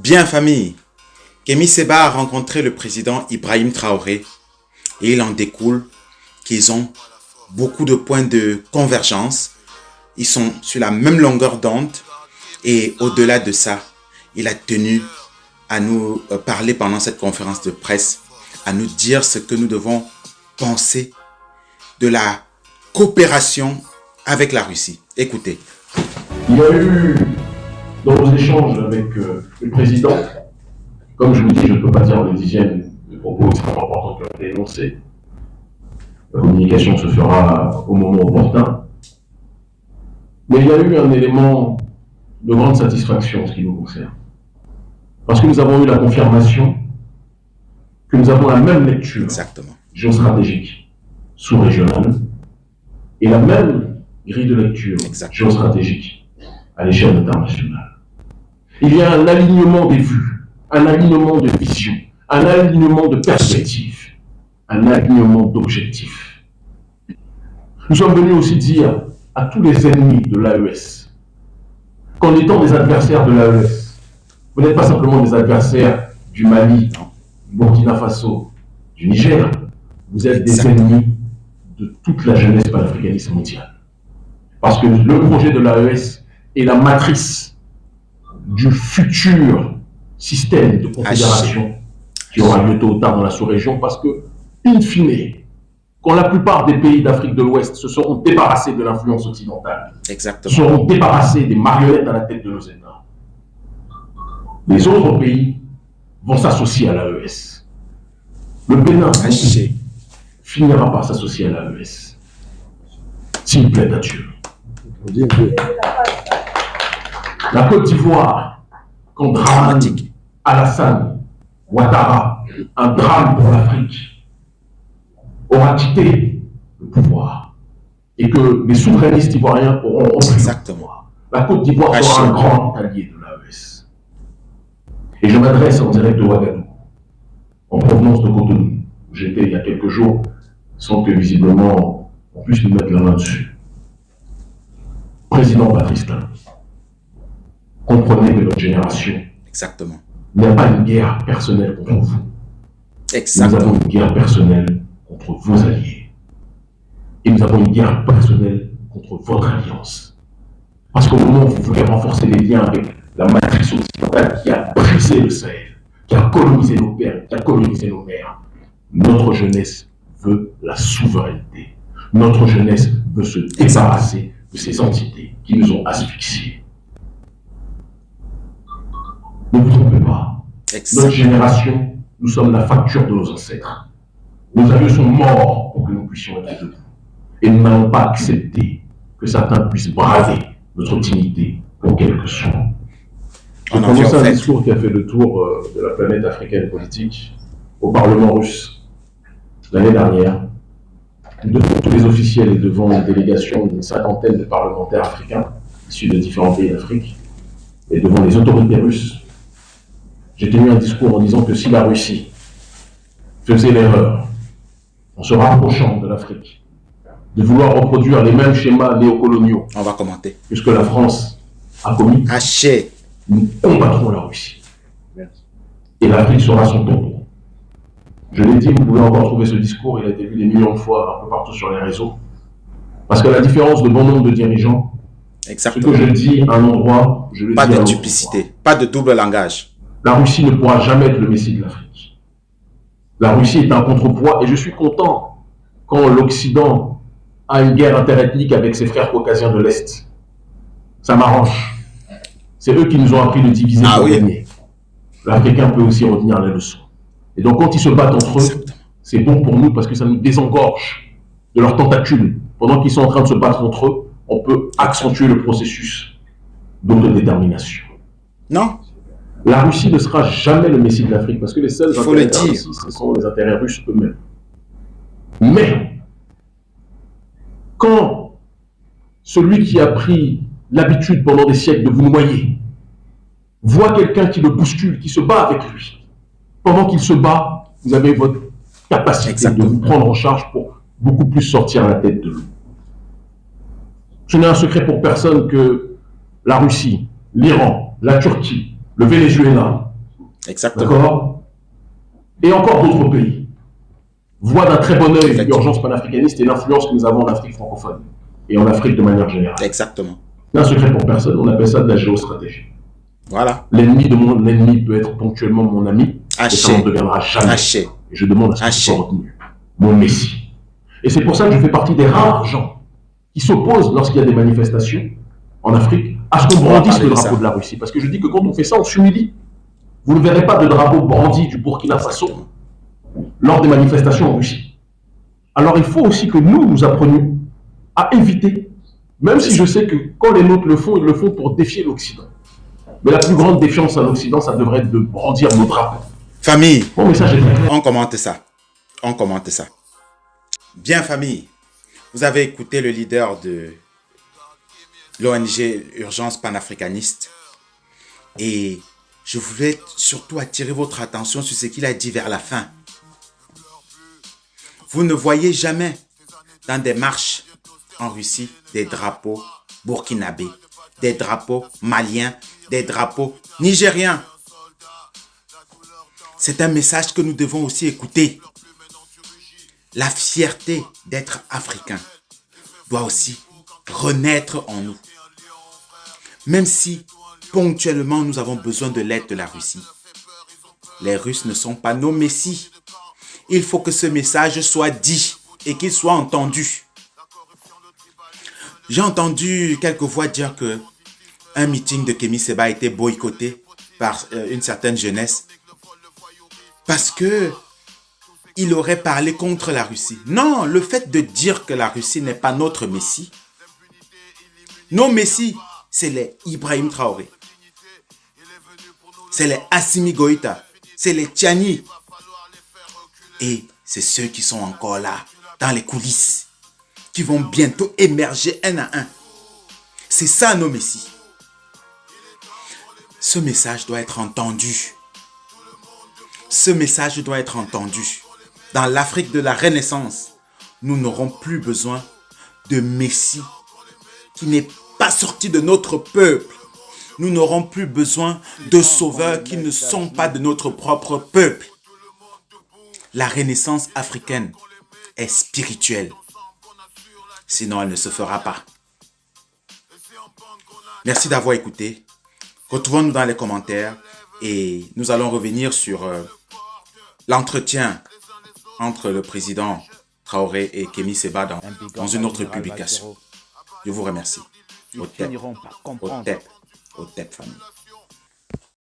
Bien famille, Kémy Séba a rencontré le président Ibrahim Traoré et il en découle qu'ils ont beaucoup de points de convergence. Ils sont sur la même longueur d'onde et au-delà de ça, il a tenu à nous parler pendant cette conférence de presse, à nous dire ce que nous devons penser de la coopération avec la Russie. Écoutez. Il y a eu, dans nos échanges avec le président, comme je vous dis, je ne peux pas dire le dixième des propos extrêmement importants qui ont été énoncés. La communication se fera au moment opportun. Mais il y a eu un élément de grande satisfaction en ce qui nous concerne. Parce que nous avons eu la confirmation que nous avons la même lecture géostratégique sous-régionale et la même grille de lecture géostratégique à l'échelle internationale. Il y a un alignement des vues, un alignement de vision, un alignement de perspectives, un alignement d'objectifs. Nous sommes venus aussi dire à tous les ennemis de l'AES qu'en étant des adversaires de l'AES, vous n'êtes pas simplement des adversaires du Mali, du Burkina Faso, du Niger, vous êtes des ennemis de toute la jeunesse panafricaniste mondiale. Parce que le projet de l'AES est la matrice du futur système de confédération qui aura lieu tôt ou tard dans la sous-région, parce que, in fine, quand la plupart des pays d'Afrique de l'Ouest se seront débarrassés de l'influence occidentale, seront débarrassés des marionnettes à la tête de nos États, les autres pays vont s'associer à l'AES. Le Bénin finira par s'associer à l'AES, s'il plaît à Dieu. La Côte d'Ivoire, quand dramatique, Alassane Ouattara, un drame pour l'Afrique, aura quitté le pouvoir et que les souverainistes ivoiriens auront repris le pouvoir. La Côte d'Ivoire sera un grand allié de l'AES. Et je m'adresse en direct de Ouagadougou, en provenance de Cotonou, où j'étais il y a quelques jours, sans que visiblement on puisse nous mettre la main dessus. Président Patrice Talon, comprenez que notre génération n'a pas une guerre personnelle contre vous. Nous avons une guerre personnelle contre vos alliés. Et nous avons une guerre personnelle contre votre alliance. Parce qu'au moment où vous voulez renforcer les liens avec la matrice occidentale qui a brisé le Sahel, qui a colonisé nos pères, qui a colonisé nos mères, notre jeunesse veut la souveraineté. Notre jeunesse veut se débarrasser de ces entités qui nous ont asphyxiés. Ne vous trompez pas. Notre génération, nous sommes la facture de nos ancêtres. Nos aïeux sont morts pour que nous puissions être debout. Et nous n'allons pas accepter que certains puissent braver notre dignité pour quelque chose. J'ai prononcé un discours qui a fait le tour de la planète africaine politique au Parlement russe l'année dernière, devant tous les officiels et devant une délégation d'une cinquantaine de parlementaires africains issus de différents pays d'Afrique et devant les autorités russes. J'ai tenu un discours en disant que si la Russie faisait l'erreur, en se rapprochant de l'Afrique, de vouloir reproduire les mêmes schémas néocoloniaux que ce que la France a commis, nous combattrons la Russie. Et l'Afrique sera son tombeau. Je l'ai dit, vous pouvez encore trouver ce discours, il a été vu des millions de fois un peu partout sur les réseaux. Parce que la différence de bon nombre de dirigeants, ce que je dis à un endroit, je le dis à un autre. Pas de duplicité, pas de double langage. La Russie ne pourra jamais être le messie de l'Afrique. La Russie est un contrepoids et je suis content quand l'Occident a une guerre interethnique avec ses frères caucasiens de l'Est. Ça m'arrange. C'est eux qui nous ont appris de diviser pour gagner. L'Africain peut aussi retenir les leçons. Et donc quand ils se battent entre eux, c'est bon pour nous parce que ça nous désengorge de leurs tentacules. Pendant qu'ils sont en train de se battre entre eux, on peut accentuer le processus d'autodétermination. Non. La Russie ne sera jamais le messie de l'Afrique parce que les seuls intérêts de la Russie, ce sont les intérêts russes eux-mêmes. Mais, quand celui qui a pris l'habitude pendant des siècles de vous noyer voit quelqu'un qui le bouscule, qui se bat avec lui, pendant qu'il se bat, vous avez votre capacité de vous prendre en charge pour beaucoup plus sortir la tête de l'eau. Ce n'est un secret pour personne que la Russie, l'Iran, la Turquie, le Venezuela, Exactement. D'accord? Et encore d'autres pays voient d'un très bon œil l'urgence panafricaniste et l'influence que nous avons en Afrique francophone et en Afrique de manière générale. Exactement. C'est un secret pour personne, on appelle ça de la géostratégie. Voilà. L'ennemi de mon ennemi peut être ponctuellement mon ami, mais ça n'en deviendra jamais. Et je demande à ce que ce soit retenu. Mon Messie. Et c'est pour ça que je fais partie des rares gens qui s'opposent lorsqu'il y a des manifestations en Afrique à ce qu'on brandisse le drapeau de la Russie. Parce que je dis que quand on fait ça, on s'humilie. Vous ne verrez pas de drapeau brandi du Burkina Faso lors des manifestations en Russie. Alors il faut aussi que nous apprenions à éviter, même si je sais que quand les nôtres le font, ils le font pour défier l'Occident. Mais la plus grande défiance à l'Occident, ça devrait être de brandir nos drapeaux. Famille, bon message est clair. On commente ça. On commente ça. Bien, famille, vous avez écouté le leader de l'ONG Urgence Panafricaniste. Et je voulais surtout attirer votre attention sur ce qu'il a dit vers la fin. Vous ne voyez jamais dans des marches en Russie des drapeaux burkinabés, des drapeaux maliens, des drapeaux nigériens. C'est un message que nous devons aussi écouter. La fierté d'être africain doit aussi renaître en nous. Même si ponctuellement nous avons besoin de l'aide de la Russie. Les Russes ne sont pas nos messies. Il faut que ce message soit dit et qu'il soit entendu. J'ai entendu quelques voix dire que un meeting de Kémy Séba a été boycotté par une certaine jeunesse parce que il aurait parlé contre la Russie. Non, le fait de dire que la Russie n'est pas notre messie, nos messies, c'est les Ibrahim Traoré, c'est les Assimi Goïta, c'est les Tiani. Et c'est ceux qui sont encore là, dans les coulisses, qui vont bientôt émerger un à un. C'est ça nos messies. Ce message doit être entendu. Ce message doit être entendu. Dans l'Afrique de la Renaissance, nous n'aurons plus besoin de messie qui n'est pas sorti de notre peuple. Nous n'aurons plus besoin de sauveurs qui ne sont pas de notre propre peuple. La Renaissance africaine est spirituelle. Sinon, elle ne se fera pas. Merci d'avoir écouté. Retrouvons-nous dans les commentaires et nous allons revenir sur l'entretien entre le président Traoré et Kémy Séba dans une autre publication. Je vous remercie. Au TEP, famille.